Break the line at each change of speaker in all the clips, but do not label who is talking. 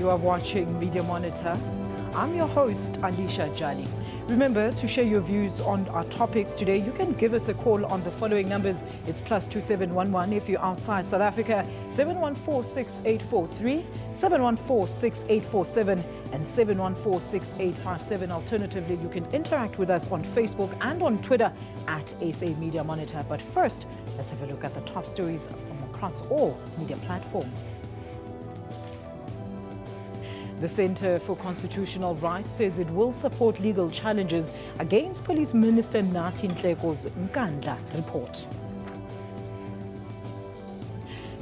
You are watching Media Monitor. I'm your host, Alicia Jali. Remember to share your views on our topics today. You can give us a call on the following numbers. It's +2711 if you're outside South Africa, 714-6843, 714-6847, and 714-6857. Alternatively, you can interact with us on Facebook and on Twitter at SA Media Monitor. But first, let's have a look at the top stories from across all media platforms. The Center for Constitutional Rights says it will support legal challenges against Police Minister Nathi Nhleko's Nkandla report.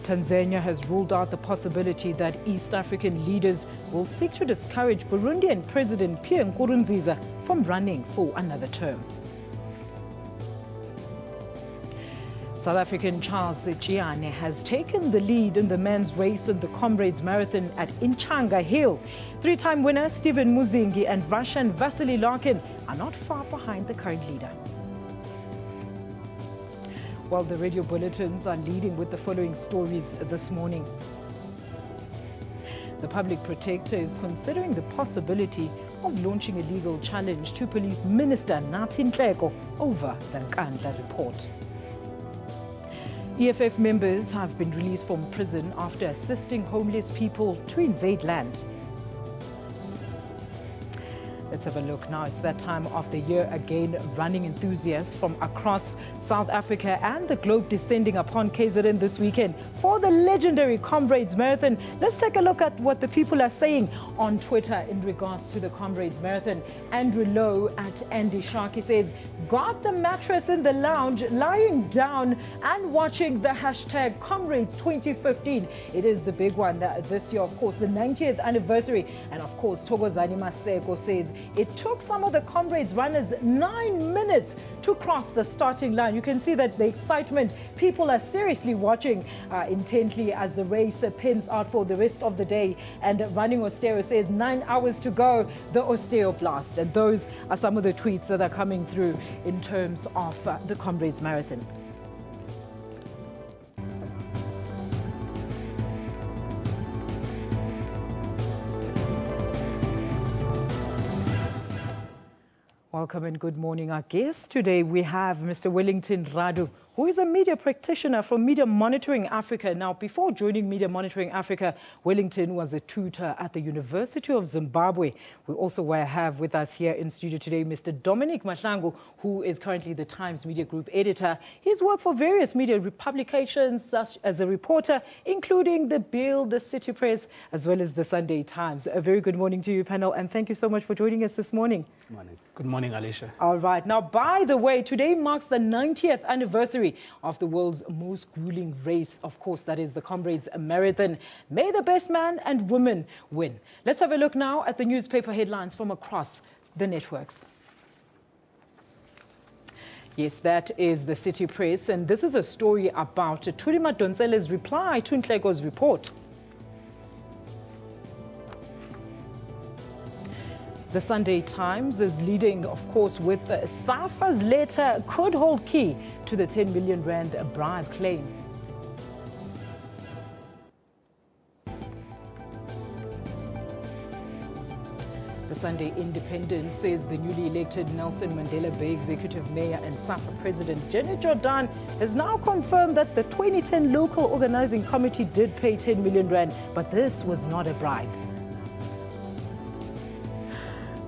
Tanzania has ruled out the possibility that East African leaders will seek to discourage Burundian President Pierre Nkurunziza from running for another term. South African Charles Gianni has taken the lead in the men's race in the Comrades Marathon at Inchanga Hill. Three-time winner Stephen Muzingi and Russian Vasily Larkin are not far behind the current leader. Well, the radio bulletins are leading with the following stories this morning. The Public Protector is considering the possibility of launching a legal challenge to Police Minister Nathi Nhleko over the Nkandla report. EFF members have been released from prison after assisting homeless people to invade land. Let's have a look now. It's that time of the year again. Running enthusiasts from across South Africa and the globe descending upon KZN this weekend for the legendary Comrades Marathon. Let's take a look at what the people are saying on Twitter in regards to the Comrades Marathon. Andrew Lowe at Andy Sharkey says, got the mattress in the lounge, lying down and watching the hashtag Comrades 2015. It is the big one this year, of course, the 90th anniversary. And of course, Thokozani Maseko says, it took some of the Comrades runners 9 minutes to cross the starting line. You can see that the excitement, people are seriously watching intently as the race pins out for the rest of the day. And Running Osteo says 9 hours to go, the Osteo Blast. And those are some of the tweets that are coming through in terms of the Comrades Marathon. Welcome and good morning. Our guest today, we have Mr. Wellington Radu, who is a media practitioner from Media Monitoring Africa. Now, before joining Media Monitoring Africa, Wellington was a tutor at the University of Zimbabwe. We also have with us here in studio today Mr. Dominic Mahlangu, who is currently the Times Media Group editor. He's worked for various media publications, such as a reporter, including the Bill, the City Press, as well as the Sunday Times. A very good morning to you, panel, and thank you so much for joining us this morning.
Good morning. Good morning, Alicia.
All right. Now, by the way, today marks the 90th anniversary of the world's most grueling race. Of course, that is the Comrades Marathon. May the best man and woman win. Let's have a look now at the newspaper headlines from across the networks. Yes, that is the City Press, and this is a story about Thuli Madonsela's reply to Nhleko's report. The Sunday Times is leading, of course, with SAFA's letter could hold key to the 10 million rand bribe claim. The Sunday Independent says the newly elected Nelson Mandela Bay Executive Mayor and SAFA President Janet Jordan has now confirmed that the 2010 local organizing committee did pay 10 million rand, but this was not a bribe.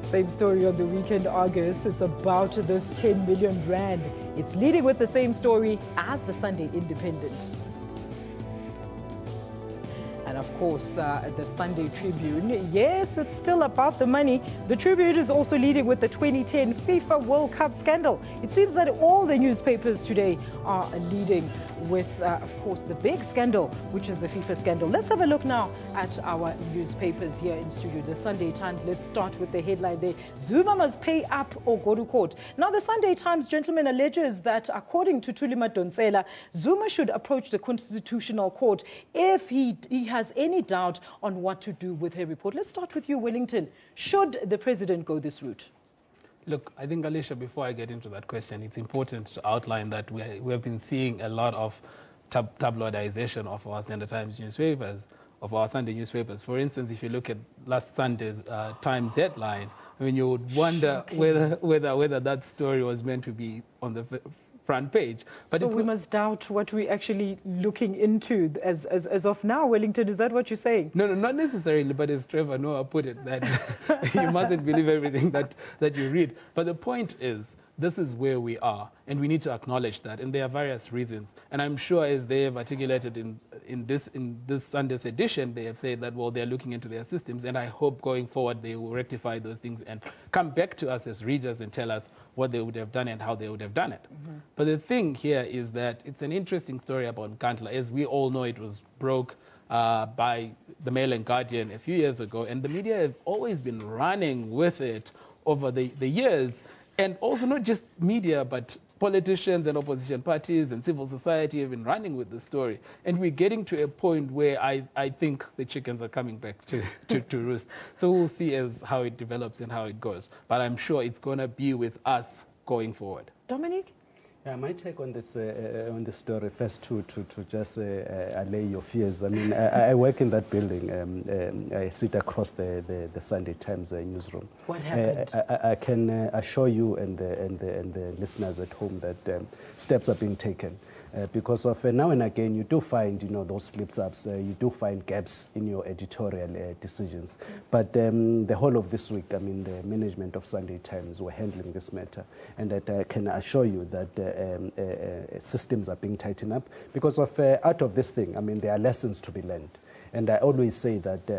Same story on the weekend, August. It's about this 10 million rand. It's leading with the same story as the Sunday Independent. And of course, the Sunday Tribune, yes, it's still about the money. The Tribune is also leading with the 2010 FIFA World Cup scandal. It seems that all the newspapers today are leading with, of course, the big scandal, which is the FIFA scandal. Let's have a look now at our newspapers here in studio. The Sunday Times, let's start with the headline there. Zuma must pay up or go to court. Now, the Sunday Times, gentlemen, alleges that according to Thuli Madonsela, Zuma should approach the Constitutional Court if he has any doubt on what to do with her report. Let's start with you, Wellington. Should the president go this route?
Look, I think, Alicia, before I get into that question, it's important to outline that we have been seeing a lot of tabloidization of our Standard Times newspapers of our Sunday newspapers. For instance, if you look at last Sunday's Times headline, I mean, you would wonder whether that story was meant to be on the front page. But
so we must doubt what we're actually looking into as of now, Wellington. Is that what you're saying?
No, not necessarily, but as Trevor Noah put it, that you mustn't believe everything that you read. But the point is, this is where we are, and we need to acknowledge that. And there are various reasons. And I'm sure, as they have articulated in this Sunday's edition, they have said that, well, they're looking into their systems, and I hope going forward they will rectify those things and come back to us as readers and tell us what they would have done and how they would have done it. Mm-hmm. But the thing here is that it's an interesting story about Nkandla. As we all know, it was broke by the Mail and Guardian a few years ago, and the media have always been running with it over the years. And also not just media, but politicians and opposition parties and civil society have been running with the story. And we're getting to a point where I think the chickens are coming back to roost. So we'll see as how it develops and how it goes. But I'm sure it's going to be with us going forward.
Dominic?
Yeah, my take on this story, first to just allay your fears. I mean, I work in that building. I sit across the Sunday Times newsroom.
What happened?
I can assure you and the listeners at home that steps are being taken. Because of now and again, you do find, those slip-ups, you do find gaps in your editorial decisions. But the whole of this week, I mean, the management of Sunday Times were handling this matter. And that I can assure you that systems are being tightened up. Because of out of this thing, I mean, there are lessons to be learned. And I always say that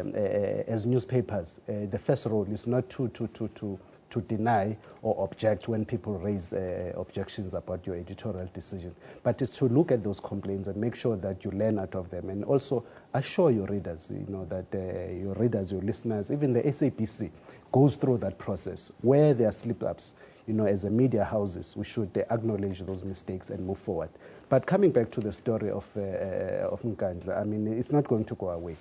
as newspapers, the first role is not to deny or object when people raise objections about your editorial decision, but it's to look at those complaints and make sure that you learn out of them, and also assure your readers, that your readers, your listeners, even the SABC goes through that process where there are slip-ups. As a media houses, we should acknowledge those mistakes and move forward. But coming back to the story of Nkandla, I mean, it's not going to go away.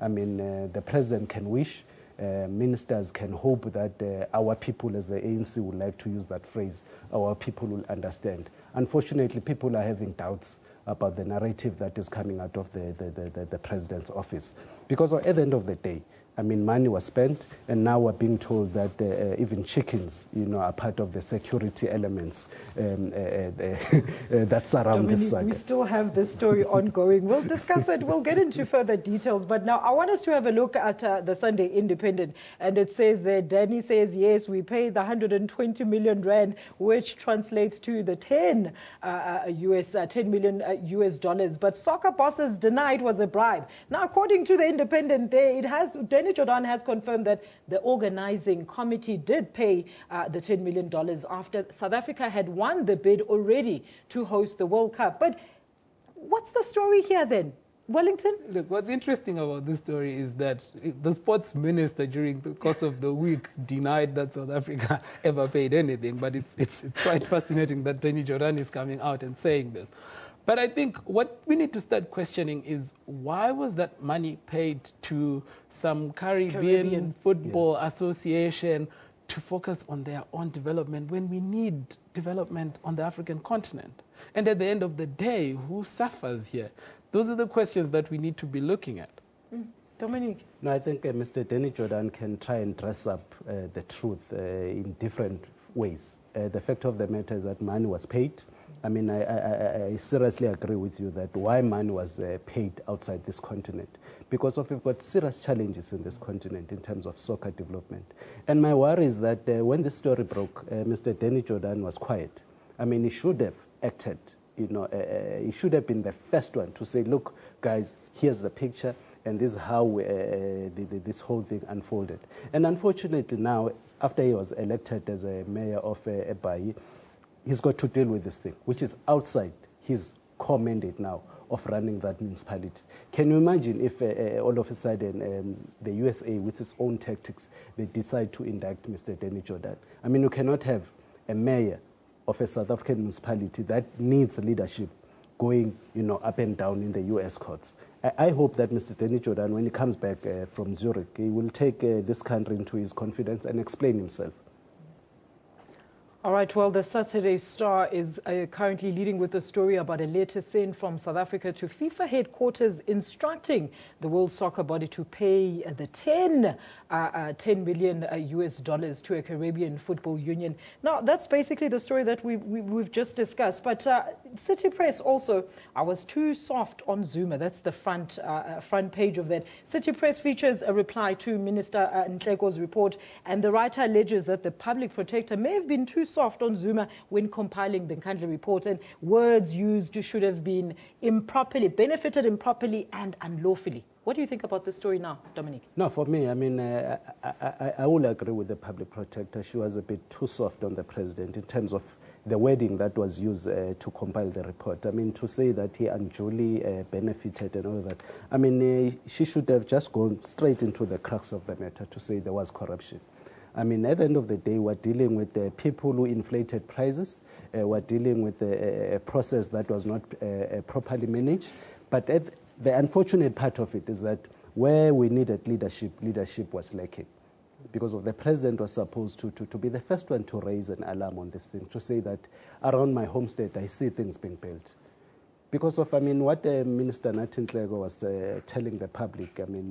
I mean, the president can wish. Ministers can hope that our people, as the ANC would like to use that phrase, our people will understand. Unfortunately, people are having doubts about the narrative that is coming out of the president's office. Because at the end of the day, I mean, money was spent, and now we're being told that even chickens, are part of the security elements that surround this saga.
We still have this story ongoing. We'll discuss it. We'll get into further details. But now I want us to have a look at the Sunday Independent. And it says that Danny says, yes, we paid the 120 million rand, which translates to the 10 million US dollars. But soccer bosses deny it was a bribe. Now, according to the Independent, Danny Jordan has confirmed that the organizing committee did pay the $10 million after South Africa had won the bid already to host the World Cup. But what's the story here then? Wellington?
Look, what's interesting about this story is that the sports minister during the course of the week denied that South Africa ever paid anything. But it's quite fascinating that Danny Jordan is coming out and saying this. But I think what we need to start questioning is, why was that money paid to some Caribbean Football Association to focus on their own development when we need development on the African continent? And at the end of the day, who suffers here? Those are the questions that we need to be looking at.
Dominic?
No, I think Mr. Danny Jordan can try and dress up the truth in different ways. The fact of the matter is that money was paid. I mean, I seriously agree with you that why money was paid outside this continent. Because we've got serious challenges in this continent in terms of soccer development. And my worry is that when this story broke, Mr. Danny Jordan was quiet. I mean, he should have acted. He should have been the first one to say, look, guys, here's the picture, and this is how this whole thing unfolded. And unfortunately now, after he was elected as a mayor of Ebayi, he's got to deal with this thing, which is outside his core mandate now of running that municipality. Can you imagine if all of a sudden the USA, with its own tactics, they decide to indict Mr. Danny Jordan? I mean, you cannot have a mayor of a South African municipality that needs leadership going, up and down in the US courts. I hope that Mr. Danny Jordan, when he comes back from Zurich, he will take this country into his confidence and explain himself.
All right, well, the Saturday Star is currently leading with a story about a letter sent from South Africa to FIFA headquarters instructing the World Soccer Body to pay the 10 million US dollars to a Caribbean football union. Now, that's basically the story that we've just discussed. But City Press also, I was too soft on Zuma. That's the front page of that. City Press features a reply to Minister Ntleko's report, and the writer alleges that the public protector may have been too soft on Zuma when compiling the Nkandla report, and words used should have been benefited improperly and unlawfully. What do you think about this story now, Dominic?
No, for me, I mean, I will agree with the public protector. She was a bit too soft on the president in terms of the wording that was used to compile the report. I mean, to say that he unduly benefited and all that, I mean, she should have just gone straight into the crux of the matter to say there was corruption. I mean, at the end of the day, we're dealing with people who inflated prices. We're dealing with a process that was not properly managed. But the unfortunate part of it is that where we needed leadership was lacking. Because of the president was supposed to be the first one to raise an alarm on this thing, to say that around my home state, I see things being built. Because of, I mean, what Minister Ntleko was telling the public, I mean,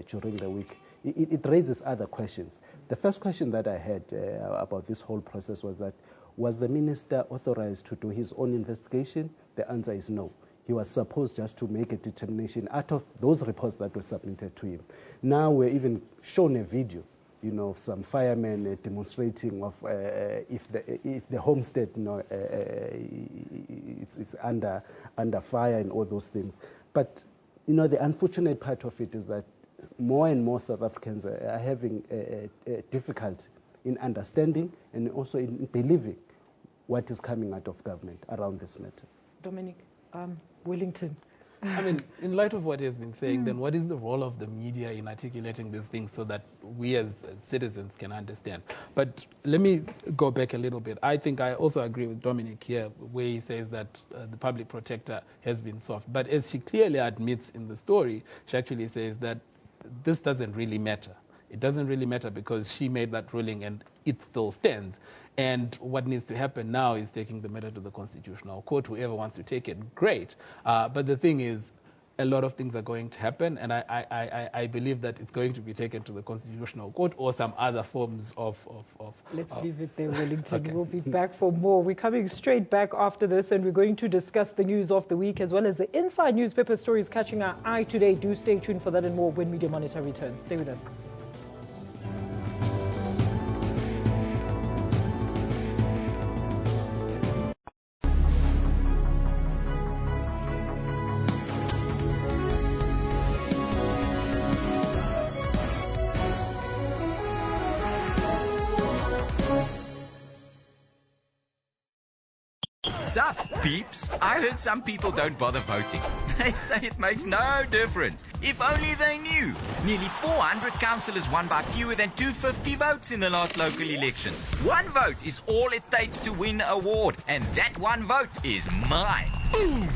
during the week, it raises other questions. The first question that I had about this whole process was that, was the minister authorized to do his own investigation? The answer is no. He was supposed just to make a determination out of those reports that were submitted to him. Now we're even shown a video, you know, of some firemen demonstrating of if the homestead, you know, it's under fire and all those things. But you know, the unfortunate part of it is that more and more South Africans are having difficulty in understanding and also in believing what is coming out of government around this matter.
Dominic, Wellington.
I mean, in light of what he has been saying, then what is the role of the media in articulating these things so that we as citizens can understand? But let me go back a little bit. I think I also agree with Dominic here, where he says that the public protector has been soft. But as she clearly admits in the story, she actually says that this doesn't really matter. It doesn't really matter because she made that ruling and it still stands. And what needs to happen now is taking the matter to the Constitutional Court. Whoever wants to take it, great. But the thing is, a lot of things are going to happen, and I believe that it's going to be taken to the Constitutional Court or some other forms of
Let's leave it there, Wellington.
Okay.
We'll be back for more. We're coming straight back after this, and we're going to discuss the news of the week as well as the inside newspaper stories catching our eye today. Do stay tuned for that and more when Media Monitor returns. Stay with us.
Sup, peeps? I heard some people don't bother voting. They say it makes no difference. If only they knew. Nearly 400 councillors won by fewer than 250 votes in the last local elections. One vote is all it takes to win an award, and that one vote is mine. Boom!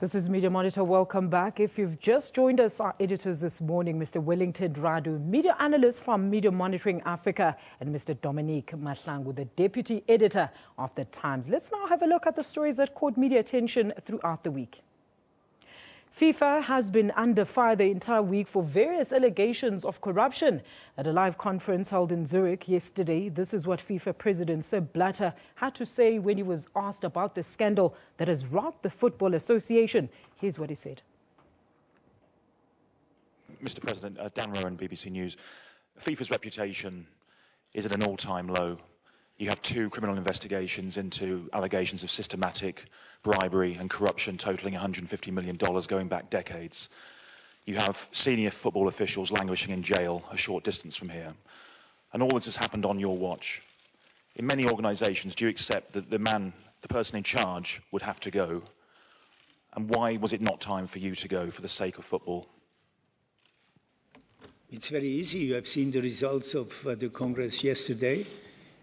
This is Media Monitor. Welcome back. If you've just joined us, our editors this morning, Mr. Wellington Radu, media analyst from Media Monitoring Africa, and Mr. Dominic Mahlangu, the deputy editor of The Times. Let's now have a look at the stories that caught media attention throughout the week. FIFA has been under fire the entire week for various allegations of corruption. At a live conference held in Zurich yesterday, this is what FIFA President Sepp Blatter had to say when he was asked about the scandal that has rocked the Football Association. Here's what he said.
Mr. President, Dan Rowan, BBC News. FIFA's reputation is at an all-time low. You have 2 criminal investigations into allegations of systematic bribery and corruption totaling $150 million going back decades. You have senior football officials languishing in jail a short distance from here. And all this has happened on your watch. In many organisations, do you accept that the person in charge would have to go? And why was it not time for you to go for the sake of football?
It's very easy. You have seen the results of the Congress yesterday.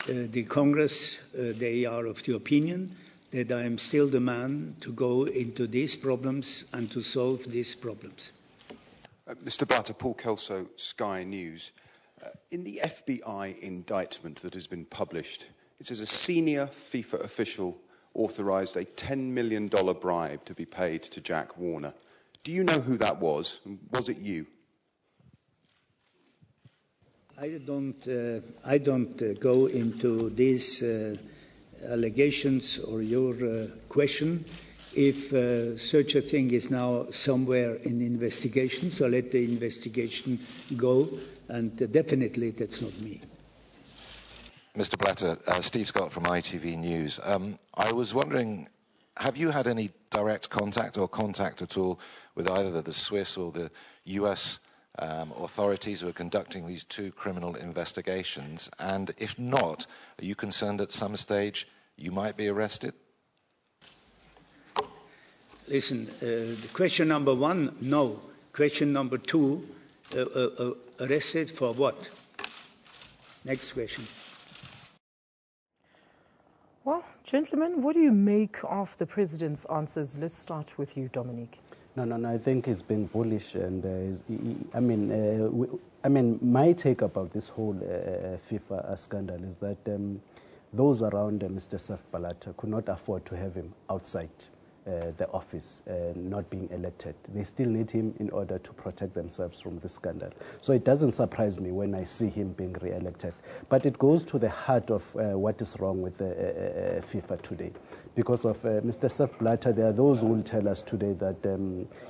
The Congress, they are of the opinion that I am still the man to go into these problems and to solve these problems.
Mr. Blatter, Paul Kelso, Sky News. In the FBI indictment that has been published, it says a senior FIFA official authorised a $10 million bribe to be paid to Jack Warner. Do you know who that was? Was it you?
I don't go into these allegations or your question. If such a thing is now somewhere in investigation, so let the investigation go, and definitely that's not me.
Mr. Blatter, Steve Scott from ITV News. I was wondering, have you had any direct contact or contact at all with either the Swiss or the US authorities who are conducting these 2 criminal investigations? And if not, are you concerned at some stage you might be arrested?
Listen, question number 1, no. Question number 2, arrested for what? Next question.
Well, gentlemen, what do you make of the President's answers? Let's start with you, Dominique.
No, I think he's being bullish, and my take about this whole FIFA scandal is that those around Mr. Sepp Blatter could not afford to have him outside the office, not being elected. They still need him in order to protect themselves from this scandal. So it doesn't surprise me when I see him being re-elected. But it goes to the heart of what is wrong with FIFA today. Because of Mr. Sepp Blatter, there are those who will tell us today that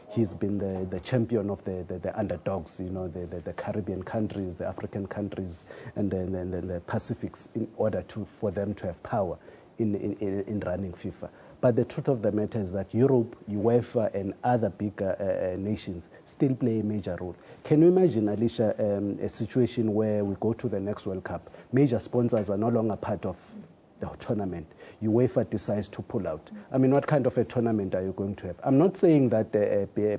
he's been the champion of the underdogs, you know, the Caribbean countries, the African countries, and the Pacifics, in order for them to have power in running FIFA. But the truth of the matter is that Europe, UEFA, and other bigger nations still play a major role. Can you imagine, Alicia, a situation where we go to the next World Cup, major sponsors are no longer part of the tournament, UEFA decides to pull out? I mean, what kind of a tournament are you going to have? I'm not saying that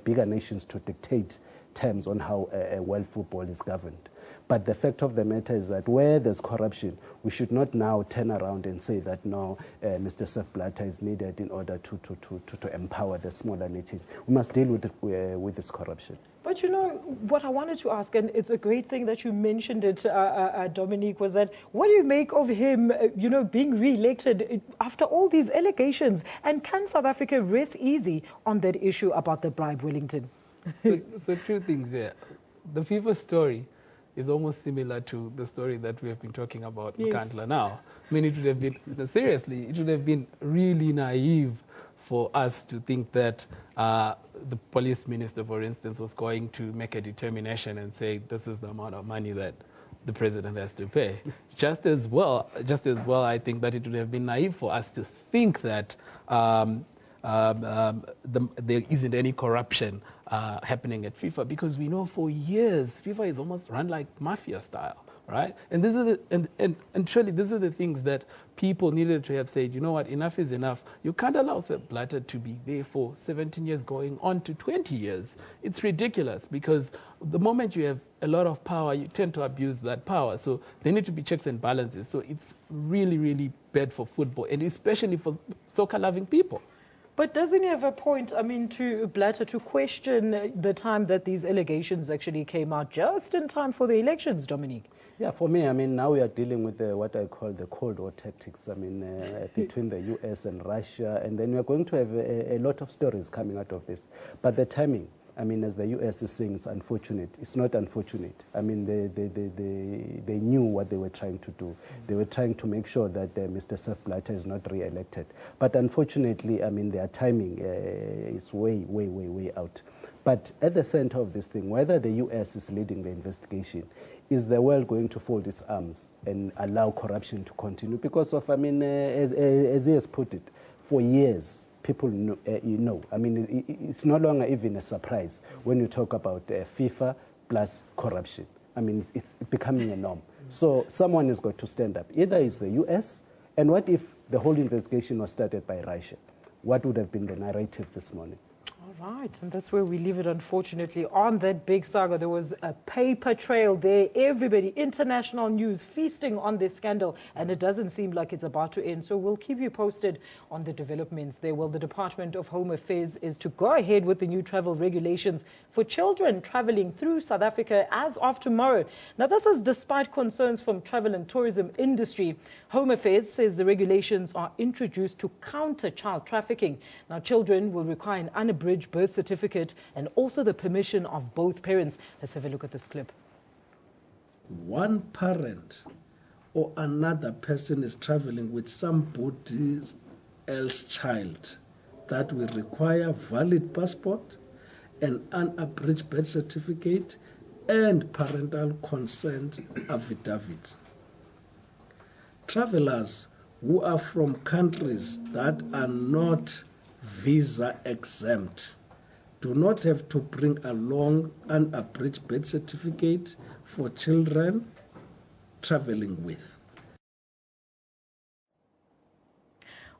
bigger nations to dictate terms on how world football is governed. But the fact of the matter is that where there's corruption, we should not now turn around and say that no, Mr. Sepp Blatter is needed in order to empower the smaller nations. We must deal with this corruption.
But you know, what I wanted to ask, and it's a great thing that you mentioned it, Dominique, was that what do you make of him, being re-elected after all these allegations? And can South Africa rest easy on that issue about the bribe, Wellington?
So 2 things here. The FIFA story is almost similar to the story that we have been talking about in Kantla now. I mean, it would have been really naive for us to think that the police minister, for instance, was going to make a determination and say this is the amount of money that the president has to pay. Just as well, I think that it would have been naive for us to think that there isn't any corruption happening at FIFA, because we know for years FIFA is almost run like mafia style, right? And this is and surely these are the things that people needed to have said, you know what, enough is enough. You can't allow Sepp Blatter to be there for 17 years going on to 20 years. It's ridiculous, because the moment you have a lot of power, you tend to abuse that power. So there need to be checks and balances. So it's really, really bad for football, and especially for soccer-loving people.
But doesn't he have a point, I mean, to Blatter, to question the time that these allegations actually came out just in time for the elections, Dominique?
Yeah, for me, I mean, now we are dealing with what I call the Cold War tactics, I mean, between the US and Russia, and then we are going to have a lot of stories coming out of this. But the timing, I mean, as the US is saying, it's unfortunate. It's not unfortunate. I mean, they knew what they were trying to do. They were trying to make sure that Mr. Sepp Blatter is not re-elected. But unfortunately, I mean, their timing is way out. But at the center of this thing, whether the US is leading the investigation, is the world going to fold its arms and allow corruption to continue? Because of, I mean, as he has put it, for years, people know, I mean, it's no longer even a surprise when you talk about FIFA plus corruption. I mean, it's becoming a norm. So someone has got to stand up. Either it's the US, and what if the whole investigation was started by Russia? What would have been the narrative this morning?
All right, and that's where we leave it, unfortunately. On that big saga, there was a paper trail there. Everybody, international news, feasting on this scandal, and it doesn't seem like it's about to end. So we'll keep you posted on the developments there. Well, the Department of Home Affairs is to go ahead with the new travel regulations for children traveling through South Africa as of tomorrow. Now, this is despite concerns from travel and tourism industry. Home Affairs says the regulations are introduced to counter child trafficking. Now, children will require an unabridged birth certificate and also the permission of both parents. Let's have a look at this clip.
One parent or another person is traveling with somebody else's child, that will require valid passport, an unabridged birth certificate, and parental consent affidavits. Travelers who are from countries that are not visa exempt do not have to bring along an unabridged birth certificate for children traveling with.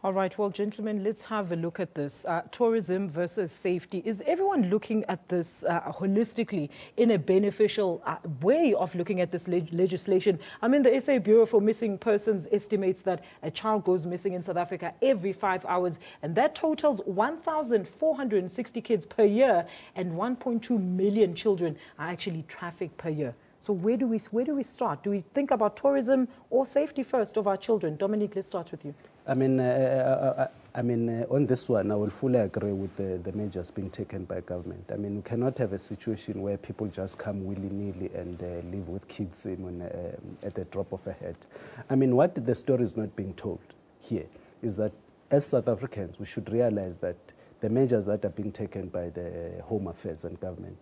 All right, well, gentlemen, let's have a look at this. Tourism versus safety. Is everyone looking at this holistically in a beneficial way of looking at this legislation? I mean, the SA Bureau for Missing Persons estimates that a child goes missing in South Africa every 5 hours, and that totals 1,460 kids per year, and 1.2 million children are actually trafficked per year. So where do we start? Do we think about tourism or safety first of our children? Dominique, let's start with you.
I mean, on this one, I will fully agree with the measures being taken by government. I mean, we cannot have a situation where people just come willy-nilly and live with kids at the drop of a hat. I mean, what the story is not being told here is that as South Africans, we should realize that the measures that are being taken by the Home Affairs and government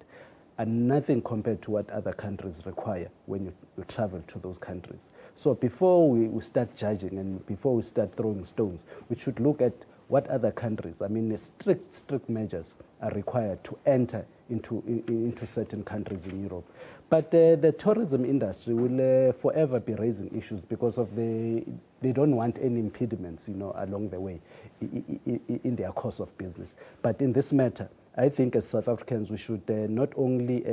are nothing compared to what other countries require when you travel to those countries. So before we start judging and before we start throwing stones, we should look at what other countries, I mean, strict measures are required to enter into certain countries in Europe. But the tourism industry will forever be raising issues because of they don't want any impediments, along the way in their course of business. But in this matter, I think as South Africans, we should not only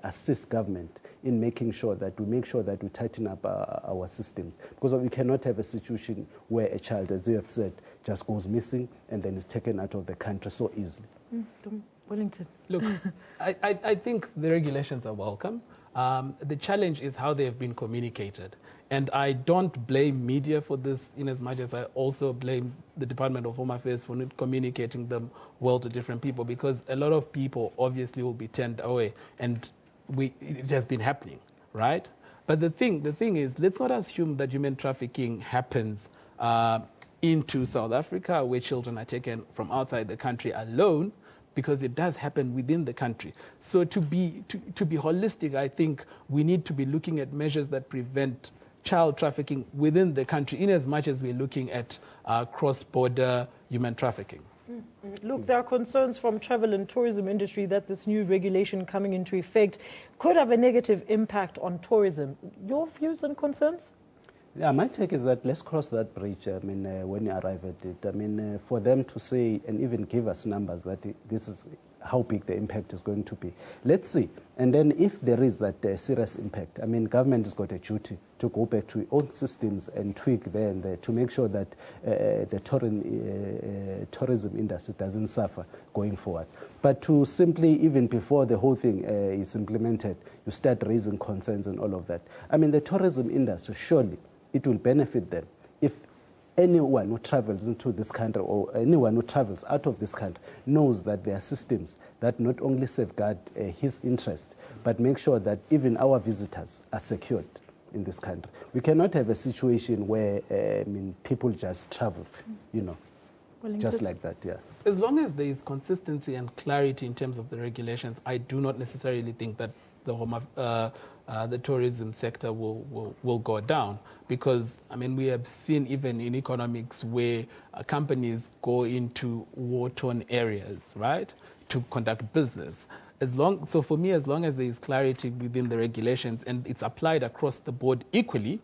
assist government in making sure that we tighten up our systems, because we cannot have a situation where a child, as you have said, just goes missing and then is taken out of the country so easily.
Wellington.
Look, I think the regulations are welcome. The challenge is how they have been communicated. And I don't blame media for this in as much as I also blame the Department of Home Affairs for not communicating them well to different people, because a lot of people obviously will be turned away, and it has been happening, right? But the thing is, let's not assume that human trafficking happens into South Africa, where children are taken from outside the country alone, because it does happen within the country. So to be holistic, I think we need to be looking at measures that prevent child trafficking within the country, in as much as we're looking at cross-border human trafficking.
Look, there are concerns from travel and tourism industry that this new regulation coming into effect could have a negative impact on tourism. Your views and concerns?
Yeah, my take is that let's cross that bridge. I mean, when you arrive at it, I mean, for them to say and even give us numbers that this is how big the impact is going to be. Let's see. And then if there is that serious impact, I mean, government has got a duty to go back to its own systems and tweak there and there to make sure that the tourism industry doesn't suffer going forward. But to simply, even before the whole thing is implemented, you start raising concerns and all of that. I mean, the tourism industry, surely it will benefit them if anyone who travels into this country or anyone who travels out of this country knows that there are systems that not only safeguard his interest, but make sure that even our visitors are secured in this country. We cannot have a situation where people just travel, just like that, yeah.
As long as there is consistency and clarity in terms of the regulations, I do not necessarily think that the tourism sector will go down, because I mean we have seen even in economics where companies go into war-torn areas, right, to conduct business. So for me, as long as there is clarity within the regulations and it's applied across the board equally,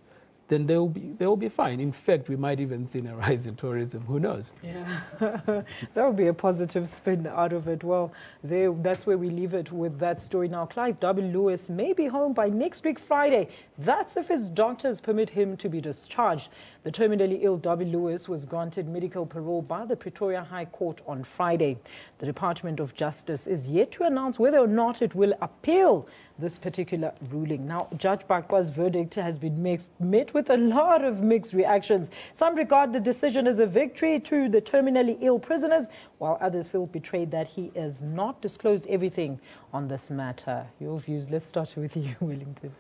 then they will be fine. In fact, we might even see a rise in tourism. Who knows?
Yeah, that would be a positive spin out of it. Well, that's where we leave it with that story. Now, Clive W. Lewis may be home by next week Friday. That's if his doctors permit him to be discharged. The terminally ill W. Lewis was granted medical parole by the Pretoria High Court on Friday. The Department of Justice is yet to announce whether or not it will appeal this particular ruling. Now, Judge Bakwa's verdict has been met with a lot of mixed reactions. Some regard the decision as a victory to the terminally ill prisoners, while others feel betrayed that he has not disclosed everything on this matter. Your views? Let's start with you, Wellington.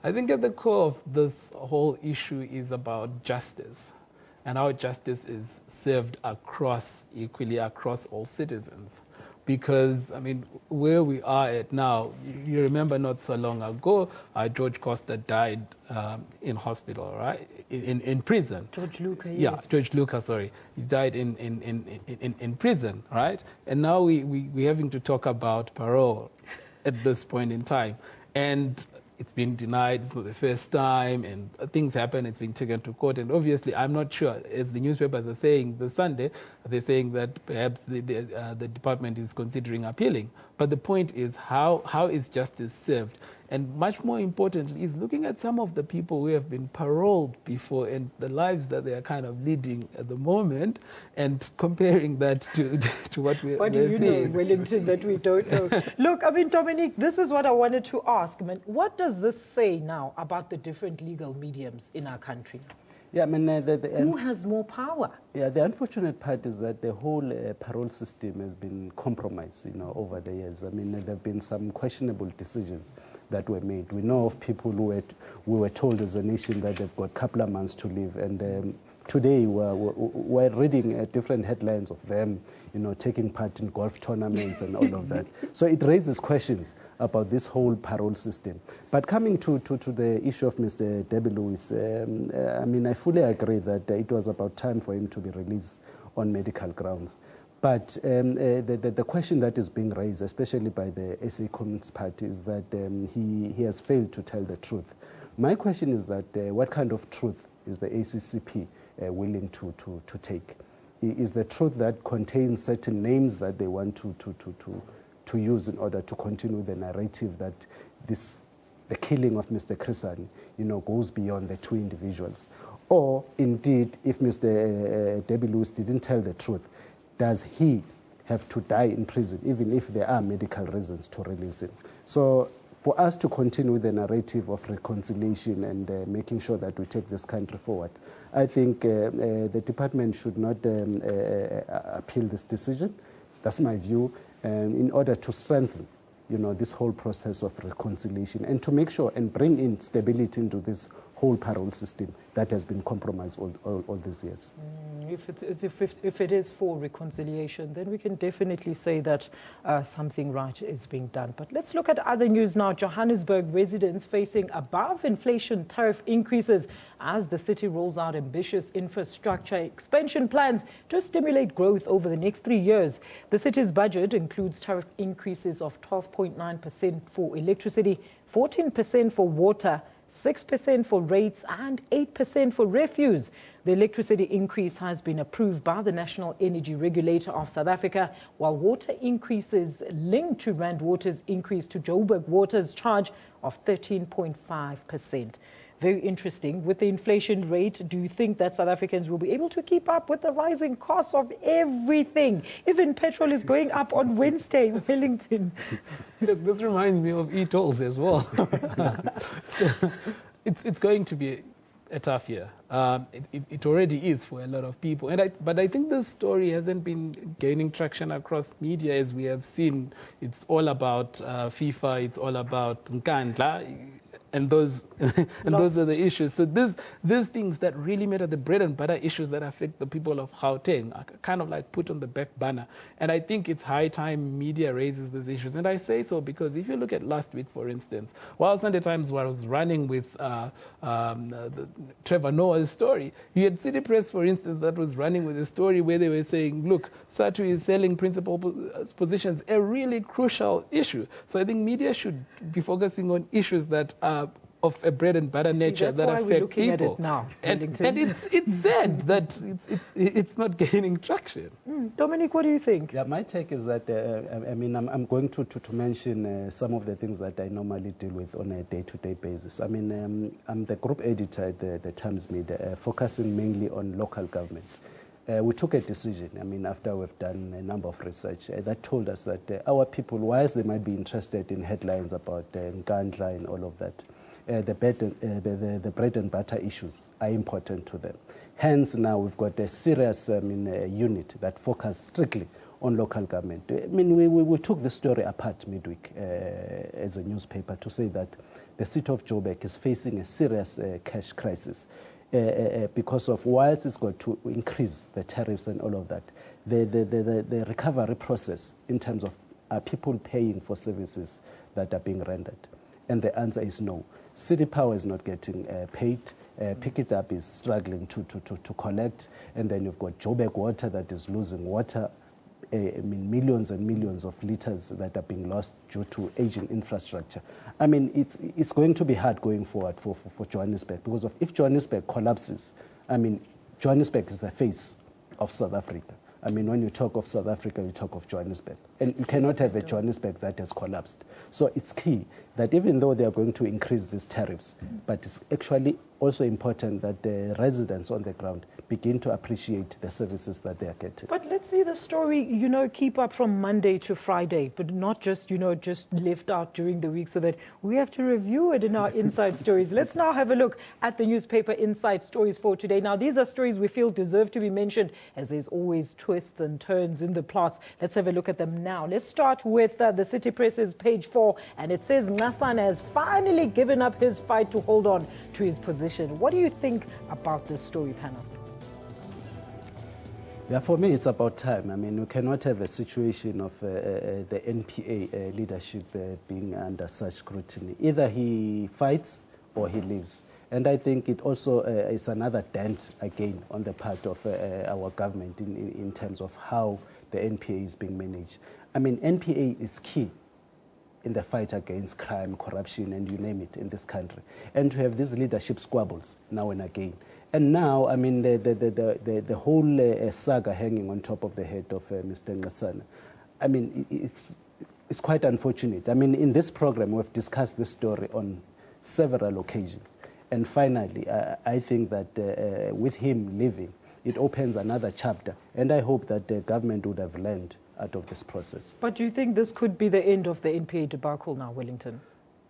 I think at the core of this whole issue is about justice and how justice is served equally across all citizens. Because, I mean, where we are at now, you remember not so long ago, George Costa died in hospital, right? In prison.
George Lucas, yes.
Yeah, George Lucas, sorry. He died in prison, right? And now we're having to talk about parole at this point in time. And it's been denied, it's not the first time, and things happen, it's been taken to court. And obviously, I'm not sure, as the newspapers are saying this Sunday, they're saying that perhaps the department is considering appealing. But the point is, how is justice served? And much more importantly is looking at some of the people who have been paroled before and the lives that they are kind of leading at the moment, and comparing that to what we're
What do you
seeing.
know, Wellington, that we don't know? Look, I mean, Dominique, this is what I wanted to ask. I mean, what does this say now about the different legal mediums in our country?
Yeah, I mean,
who has more power?
Yeah, the unfortunate part is that the whole parole system has been compromised, over the years. I mean, there have been some questionable decisions that were made. We know of people we were told as a nation that they've got a couple of months to live, and today we're reading different headlines of them, taking part in golf tournaments and all of that. So it raises questions about this whole parole system. But coming to the issue of Mr. W. Lewis, I mean, I fully agree that it was about time for him to be released on medical grounds. But the question that is being raised, especially by the SA Communist Party, is that he has failed to tell the truth. My question is that what kind of truth is the ACCP willing to take? Is the truth that contains certain names that they want to use in order to continue the narrative that the killing of Mr. Krisani, goes beyond the two individuals? Or indeed, if Mr. W. Lewis didn't tell the truth, does he have to die in prison, even if there are medical reasons to release him? So for us to continue the narrative of reconciliation and making sure that we take this country forward, I think the department should not appeal this decision. That's my view, in order to strengthen, this whole process of reconciliation and to make sure and bring in stability into this whole parole system that has been compromised all these years.
If it is for reconciliation, then we can definitely say that something right is being done. But let's look at other news now. Johannesburg residents facing above-inflation tariff increases as the city rolls out ambitious infrastructure expansion plans to stimulate growth over the next 3 years. The city's budget includes tariff increases of 12.9% for electricity, 14% for water, 6% for rates and 8% for refuse. The electricity increase has been approved by the National Energy Regulator of South Africa, while water increases linked to Rand Water's increase to Joburg Water's charge of 13.5%. Very interesting. With the inflation rate, do you think that South Africans will be able to keep up with the rising costs of everything? Even petrol is going up on Wednesday, Wellington.
Look, this reminds me of e-tolls as well. So it's going to be a tough year. It already is for a lot of people. But I think this story hasn't been gaining traction across media, as we have seen. It's all about FIFA. It's all about Nkandla. And those are the issues. So these things that really matter, the bread and butter issues that affect the people of Gauteng, are kind of like put on the back burner. And I think it's high time media raises these issues. And I say so because if you look at last week, for instance, while Sunday Times was running with Trevor Noah's story, you had City Press, for instance, that was running with a story where they were saying, look, SATU is selling principal positions, a really crucial issue. So I think media should be focusing on issues that are of a bread and butter nature that affect people. At it now, and it's sad that it's not gaining traction.
Dominic, what do you think?
Yeah, my take is that I'm going to mention some of the things that I normally deal with on a day-to-day basis. I'm the group editor at the Times Media, focusing mainly on local government. We took a decision, after we've done a number of research, that told us that our people, whilst they might be interested in headlines about Nkandla and all of that, the bread and butter issues are important to them. Hence, now we've got a serious unit that focuses strictly on local government. We took the story apart midweek as a newspaper to say that the city of Joburg is facing a serious cash crisis. Because of whilst it's got to increase the tariffs and all of that, the recovery process in terms of are people paying for services that are being rendered? And the answer is no. City Power is not getting paid. Pick It Up is struggling to collect. And then you've got Joburg Water that is losing water. Millions and millions of liters that are being lost due to aging infrastructure. It's going to be hard going forward for Johannesburg, because if Johannesburg collapses, Johannesburg is the face of South Africa. When you talk of South Africa, you talk of Johannesburg. And you cannot have a Johannesburg that has collapsed. So it's key that even though they are going to increase these tariffs, but it's actually also important that the residents on the ground begin to appreciate the services that they are getting.
But let's see the story, keep up from Monday to Friday, but not just, just left out during the week, so that we have to review it in our Inside Stories. Let's now have a look at the newspaper Inside Stories for today. Now, these are stories we feel deserve to be mentioned, as there's always twists and turns in the plots. Let's have a look at them now. Let's start with the City Press's page 4, and it says Nassan has finally given up his fight to hold on to his position. What do you think about this story, panel?
Yeah, for me, it's about time. We cannot have a situation of the NPA leadership being under such scrutiny. Either he fights or he leaves. And I think it also is another dent again on the part of our government in terms of how the NPA is being managed. NPA is key in the fight against crime, corruption, and you name it in this country. And to have these leadership squabbles now and again. And now, the whole saga hanging on top of the head of Mr. Nassan, it's quite unfortunate. In this program, we've discussed this story on several occasions. And finally, I think that with him leaving, it opens another chapter. And I hope that the government would have learned out of this process.
But do you think this could be the end of the NPA debacle now, Wellington?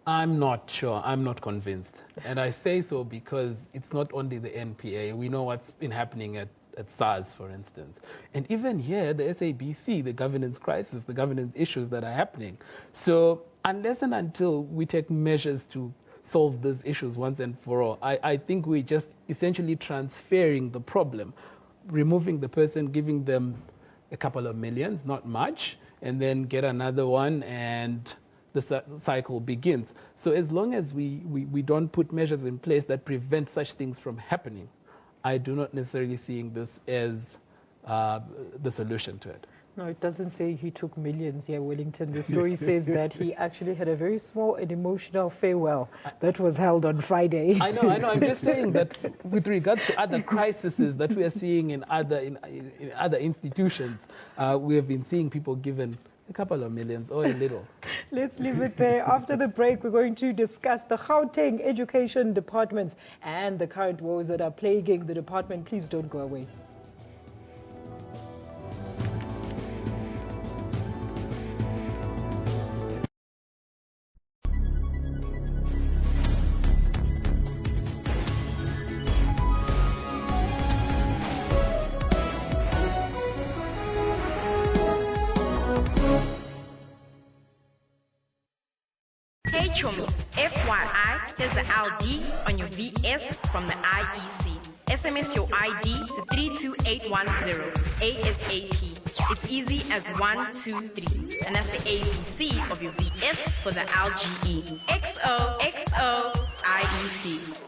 I'm not sure. I'm not convinced. And I say so because it's not only the NPA. We know what's been happening at SARS, for instance. And even here, the SABC, the governance crisis, the governance issues that are happening. So unless and until we take measures to solve these issues once and for all, I think we're just essentially transferring the problem, removing the person, giving them a couple of millions, not much, and then get another one, and the cycle begins. So as long as we don't put measures in place that prevent such things from happening, I do not necessarily see this as the solution to it.
No, it doesn't say he took millions here, Wellington. The story says that he actually had a very small and emotional farewell that was held on Friday.
I know. I'm just saying that with regards to other crises that we are seeing in other institutions, we have been seeing people given a couple of millions or a little.
Let's leave it there. After the break, we're going to discuss the Gauteng education departments and the current woes that are plaguing the department. Please don't go away.
Hey Chomis, FYI, here's the LD on your VS from the IEC. SMS your ID to 32810 ASAP. It's easy as 1, 2, 3. And that's the ABC of your VS for the LGE. XOXO IEC.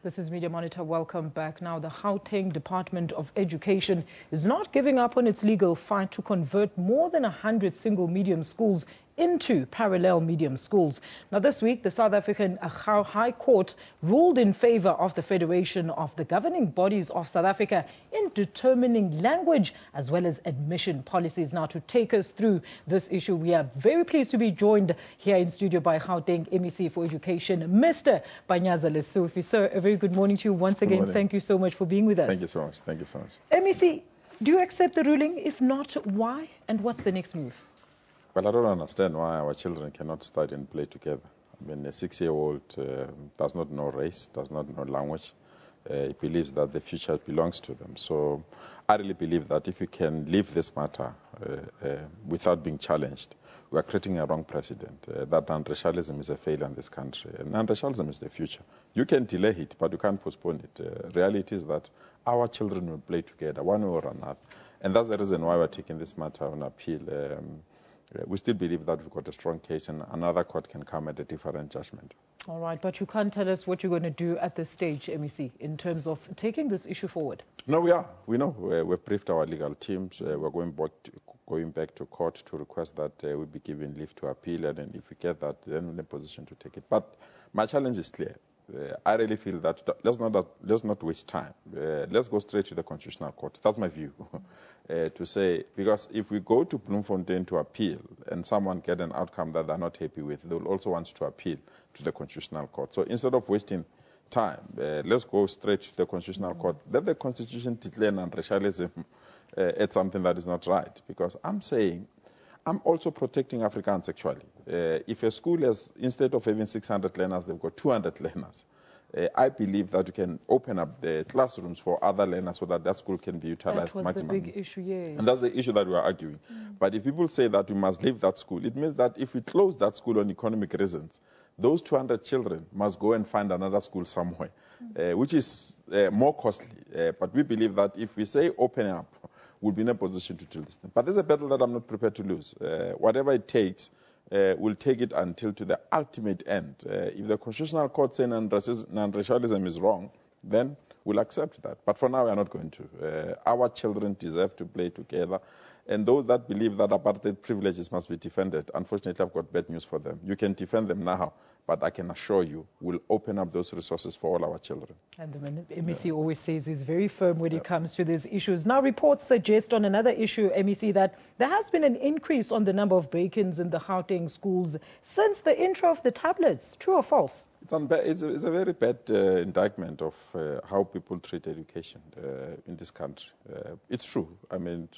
This is Media Monitor. Welcome back. Now, the Gauteng Department of Education is not giving up on its legal fight to convert more than 100 single medium schools into parallel medium schools. Now, this week, the South African High Court ruled in favor of the Federation of the Governing Bodies of South Africa in determining language as well as admission policies. Now, to take us through this issue, we are very pleased to be joined here in studio by Gauteng MEC for Education, Mr. Panyaza Lesufi. Sir, a very good morning to you once again. Thank you so much for being with us.
Thank you so much. Thank you so much.
MEC, do you accept the ruling? If not, why? And what's the next move?
Well, I don't understand why our children cannot study and play together. I mean, a 6-year-old does not know race, does not know language. He believes that the future belongs to them. So I really believe that if we can leave this matter without being challenged, we are creating a wrong precedent, that non-racialism is a failure in this country. And non-racialism is the future. You can delay it, but you can't postpone it. Reality is that our children will play together one way or another. And that's the reason why we're taking this matter on appeal. We still believe that we've got a strong case and another court can come at a different judgment.
All right, but you can't tell us what you're going to do at this stage, MEC, in terms of taking this issue forward.
No, we are. We know. We've briefed our legal teams. We're going back to court to request that we be given leave to appeal, and then if we get that, then we're in a position to take it. But my challenge is clear. I really feel that let's not waste time. Let's go straight to the Constitutional Court. That's my view. To say, because if we go to Bloemfontein to appeal and someone get an outcome that they're not happy with, they'll also want to appeal to the Constitutional Court. So instead of wasting time, let's go straight to the Constitutional Court. Let the Constitution declare non-racialism at something that is not right. Because I'm also protecting Africans sexually. If a school has, instead of having 600 learners, they've got 200 learners. I believe that you can open up the classrooms for other learners so that school can be utilized maximally.
That was the big issue, yes.
And that's the issue that we are arguing. But if people say that we must leave that school, it means that if we close that school on economic reasons, those 200 children must go and find another school somewhere, which is more costly. But we believe that if we say open up, we'll be in a position to do this thing. But there's a battle that I'm not prepared to lose. Whatever it takes, we'll take it until to the ultimate end. If the Constitutional Court says non-racialism is wrong, then we'll accept that. But for now, we are not going to. Our children deserve to play together. And those that believe that apartheid privileges must be defended, unfortunately, I've got bad news for them. You can defend them now, but I can assure you, we'll open up those resources for all our children.
And the MEC always says he's very firm when it comes to these issues. Now, reports suggest on another issue, MEC, that there has been an increase on the number of break-ins in the Gauteng schools since the intro of the tablets. True or false?
It's a very bad indictment of how people treat education in this country. It's true. I mean,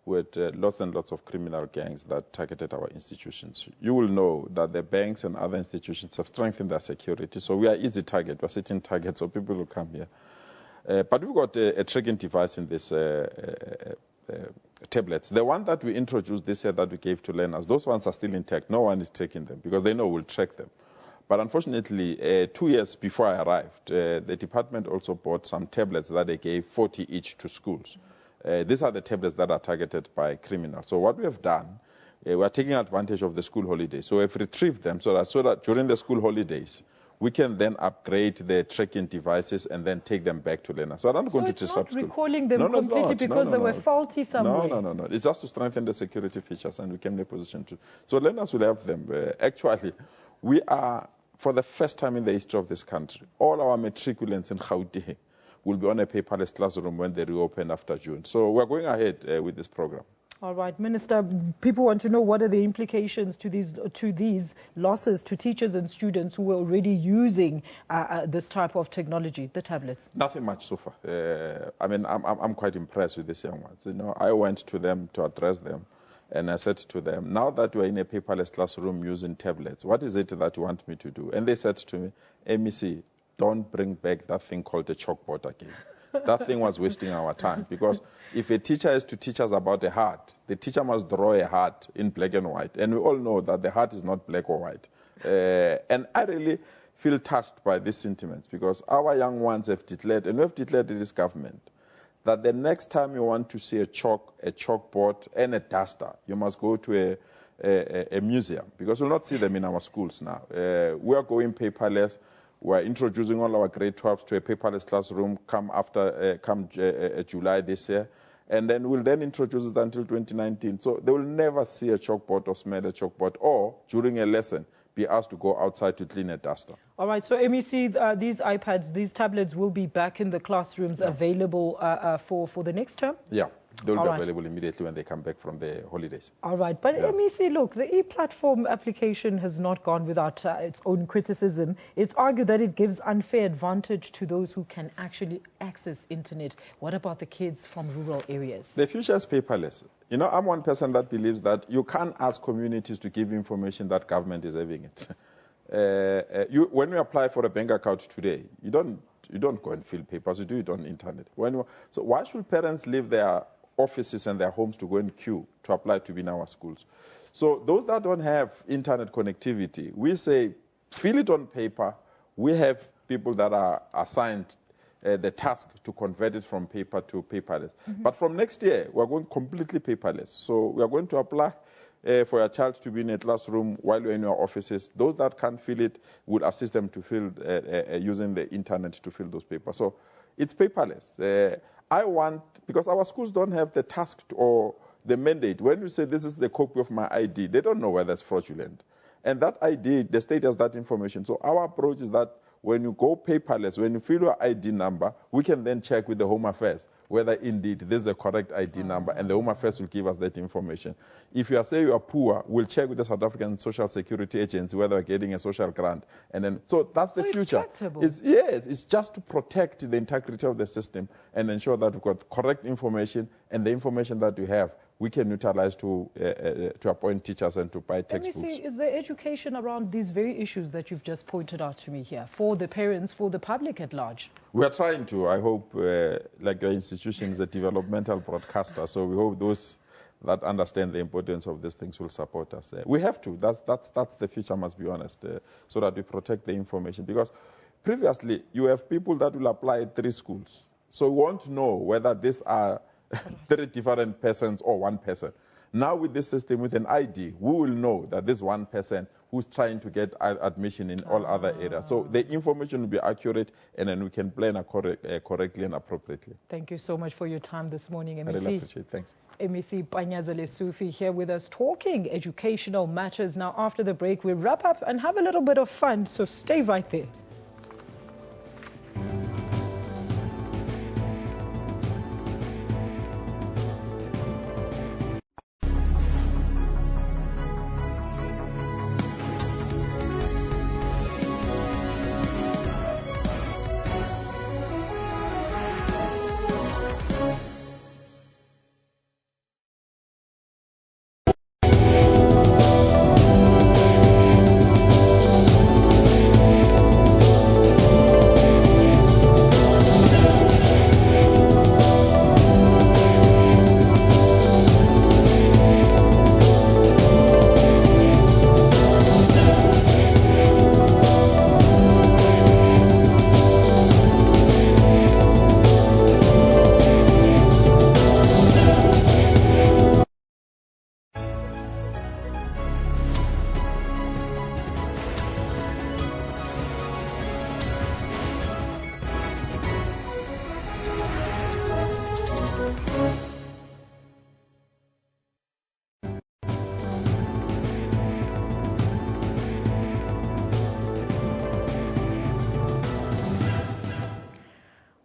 with lots and lots of criminal gangs that targeted our institutions. You will know that the banks and other institutions have strengthened their security, so we are easy target. We're sitting target, so people will come here. But we've got a tracking device in this tablets. The one that we introduced this year that we gave to learners, those ones are still intact. No one is taking them because they know we'll track them. But unfortunately, 2 years before I arrived, the department also bought some tablets that they gave 40 each to schools. These are the tablets that are targeted by criminals. So what we have done, we are taking advantage of the school holidays. So we've retrieved them so that during the school holidays, we can then upgrade the tracking devices and then take them back to learners. So I'm not going to disrupt
school. So it's not recalling them completely because they were faulty somewhere?
No. It's just to strengthen the security features, and we can be in a position to. So learners will have them. Actually, we are, for the first time in the history of this country, all our matriculants in Gauteng will be on a paperless classroom when they reopen after June. So we're going ahead with this program.
All right, Minister, people want to know what are the implications to these losses to teachers and students who were already using this type of technology, the tablets?
Nothing much so far. I mean, I'm quite impressed with these young ones. You know, I went to them to address them, and I said to them, now that we're in a paperless classroom using tablets, what is it that you want me to do? And they said to me, MEC, don't bring back that thing called the chalkboard again. That thing was wasting our time, because if a teacher is to teach us about a heart, the teacher must draw a heart in black and white. And we all know that the heart is not black or white. And I really feel touched by these sentiments, because our young ones have declared, and we have declared in this government, that the next time you want to see a chalkboard and a duster, you must go to a museum, because we'll not see them in our schools now. We are going paperless. We're introducing all our grade 12s to a paperless classroom come July this year. And then we'll then introduce it until 2019. So they will never see a chalkboard or smell a chalkboard, or during a lesson be asked to go outside to clean a duster.
All right, so MEC, these iPads, these tablets will be back in the classrooms available for the next term?
Yeah. They'll be available immediately when they come back from the holidays.
All right. But MEC, look, the e-platform application has not gone without its own criticism. It's argued that it gives unfair advantage to those who can actually access internet. What about the kids from rural areas?
The future is paperless. You know, I'm one person that believes that you can't ask communities to give information that government is having it. When you apply for a bank account today, you don't go and fill papers. You do it on the internet. So why should parents leave their offices and their homes to go and queue to apply to be in our schools? So those that don't have internet connectivity, we say fill it on paper. We have people that are assigned the task to convert it from paper to paperless. Mm-hmm. But from next year, we're going completely paperless. So we are going to apply for your child to be in a classroom while you're in your offices. Those that can't fill it, would assist them to fill using the internet to fill those papers. So it's paperless. Because our schools don't have the task or the mandate. When you say this is the copy of my ID, they don't know whether it's fraudulent. And that ID, the state has that information. So our approach is that when you go paperless, when you fill your ID number, we can then check with the Home Affairs whether indeed this is a correct ID number, and the Home Affairs will give us that information. If you say you are poor, we'll check with the South African Social Security Agency whether we're getting a social grant. And then, so that's the future. It's just to protect the integrity of the system and ensure that we've got correct information, and the information that we have, we can utilize to appoint teachers and to buy textbooks.
Let me see, is there education around these very issues that you've just pointed out to me here, for the parents, for the public at large?
We are trying to. I hope, like your institution is a developmental broadcaster, so we hope those that understand the importance of these things will support us. We have to. That's the future, must be honest, so that we protect the information. Because previously, you have people that will apply at 3 schools. So we won't know whether these are 3 different persons or one person. Now with this system, with an ID, we will know that this one person who's trying to get admission in all other areas. So the information will be accurate, and then we can plan correctly and appropriately.
Thank you so much for your time this morning, MEC.
I really appreciate it. Thanks.
MEC Panyazale Sufi here with us talking educational matters. Now, after the break, we wrap up and have a little bit of fun, so stay right there.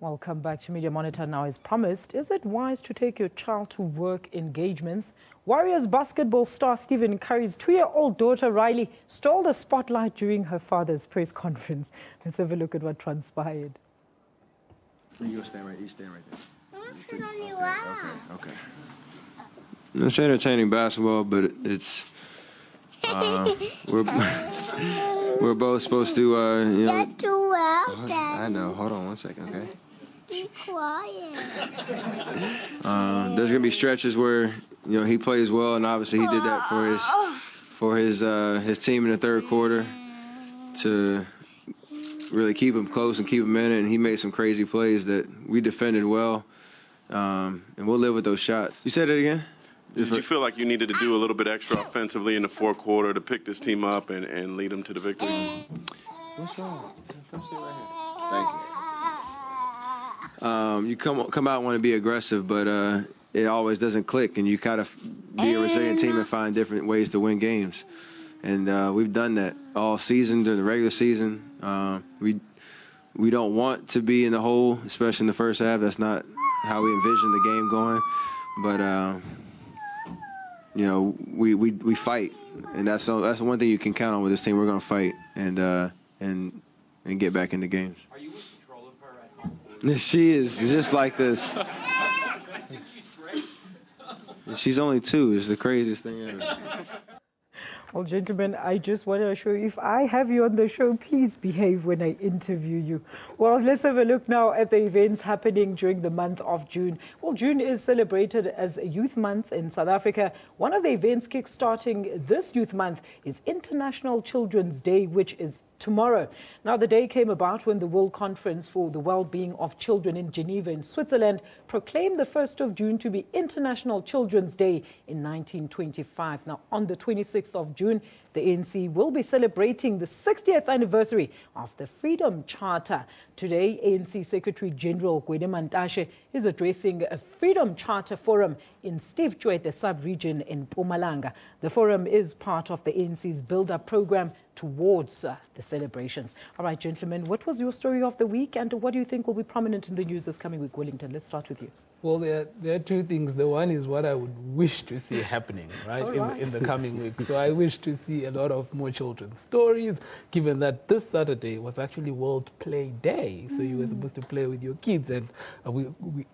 Welcome back to Media Monitor. Now, as promised, is it wise to take your child to work engagements? Warriors basketball star Stephen Curry's 2-year-old daughter Riley stole the spotlight during her father's press conference. Let's have a look at what transpired.
You stay right there. Okay. It's entertaining basketball, but it's we're both supposed to
That's too loud, Daddy.
I know. Hold on one second, okay?
Be quiet.
There's gonna be stretches where he plays well, and obviously he did that for his team in the third quarter to really keep him close and keep him in it. And he made some crazy plays that we defended well, and we'll live with those shots. You said it again?
Did you feel like you needed to do a little bit extra offensively in the fourth quarter to pick this team up and lead them to the victory?
What's wrong? Come sit right here. Thank you. You come out and want to be aggressive, but it always doesn't click, and you kind of be a resilient team and find different ways to win games. And we've done that all season during the regular season. We don't want to be in the hole, especially in the first half. That's not how we envision the game going. But we fight, and that's the one thing you can count on with this team. We're going to fight and get back into games. Are you in control of her at home? She is just like this. She's only 2. It's the craziest thing ever.
Well, gentlemen, I just want to assure you, if I have you on the show, please behave when I interview you. Well, let's have a look now at the events happening during the month of June. Well, June is celebrated as a Youth Month in South Africa. One of the events kick-starting this Youth Month is International Children's Day, which is tomorrow. Now, the day came about when the World Conference for the Well-Being of Children in Geneva in Switzerland proclaimed the 1st of June to be International Children's Day in 1925. Now, on the 26th of June, the ANC will be celebrating the 60th anniversary of the Freedom Charter. Today, ANC Secretary General Gwede Mantashe is addressing a Freedom Charter Forum in Steve Tshwete sub-region in Mpumalanga. The forum is part of the ANC's build-up program towards the celebrations. All right, gentlemen, what was your story of the week, and what do you think will be prominent in the news this coming week? Wellington, let's start with you.
Well, there are two things. The one is what I would wish to see happening, right, in the coming week. So I wish to see a lot of more children's stories, given that this Saturday was actually World Play Day. So you were supposed to play with your kids, and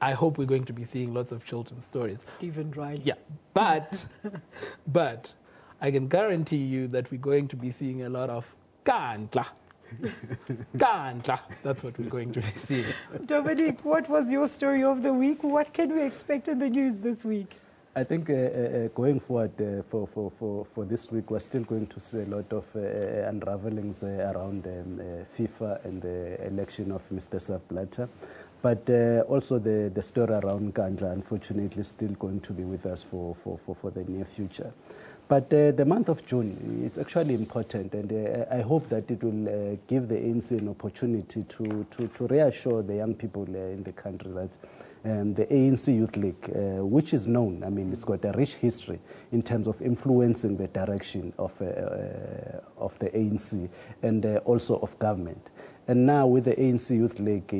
I hope we're going to be seeing lots of children's stories.
Stephen Riley.
Yeah, but I can guarantee you that we're going to be seeing a lot of Kantla. That's what we're going to be seeing.
Dominic, what was your story of the week? What can we expect in the news this week?
I think going forward for this week, we're still going to see a lot of unravelings around FIFA and the election of Mr. Sepp Blatter. But also the story around Gandla, unfortunately, is still going to be with us for the near future. But the month of June is actually important, and I hope that it will give the ANC an opportunity to reassure the young people in the country that the ANC Youth League, which is known, I mean, it's got a rich history in terms of influencing the direction of the ANC and also of government. And now with the ANC Youth League,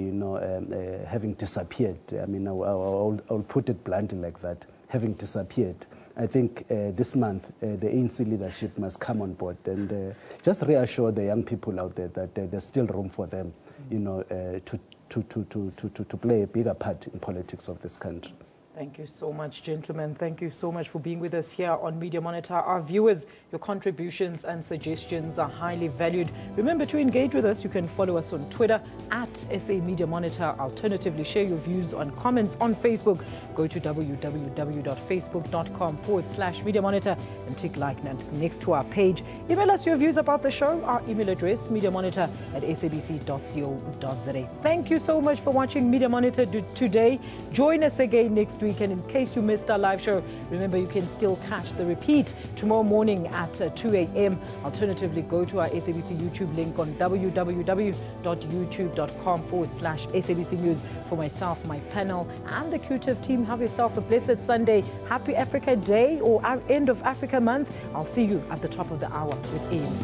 having disappeared, I mean, I'll put it bluntly like that, having disappeared, I think this month the ANC leadership must come on board and just reassure the young people out there that there's still room for them, to play a bigger part in politics of this country.
Thank you so much, gentlemen. Thank you so much for being with us here on Media Monitor. Our viewers, your contributions and suggestions are highly valued. Remember to engage with us. You can follow us on Twitter at SA Media Monitor. Alternatively, share your views on comments on Facebook. Go to www.facebook.com/Media Monitor and tick like next to our page. Email us your views about the show. Our email address, mediamonitor@sabc.co.za. Thank you so much for watching Media Monitor today. Join us again next week. And in case you missed our live show, remember you can still catch the repeat tomorrow morning at 2 a.m. Alternatively, go to our SABC YouTube link on www.youtube.com/SABC News. For myself, my panel, and the QTIV team, have yourself a blessed Sunday. Happy Africa Day or end of Africa Month. I'll see you at the top of the hour with Ian.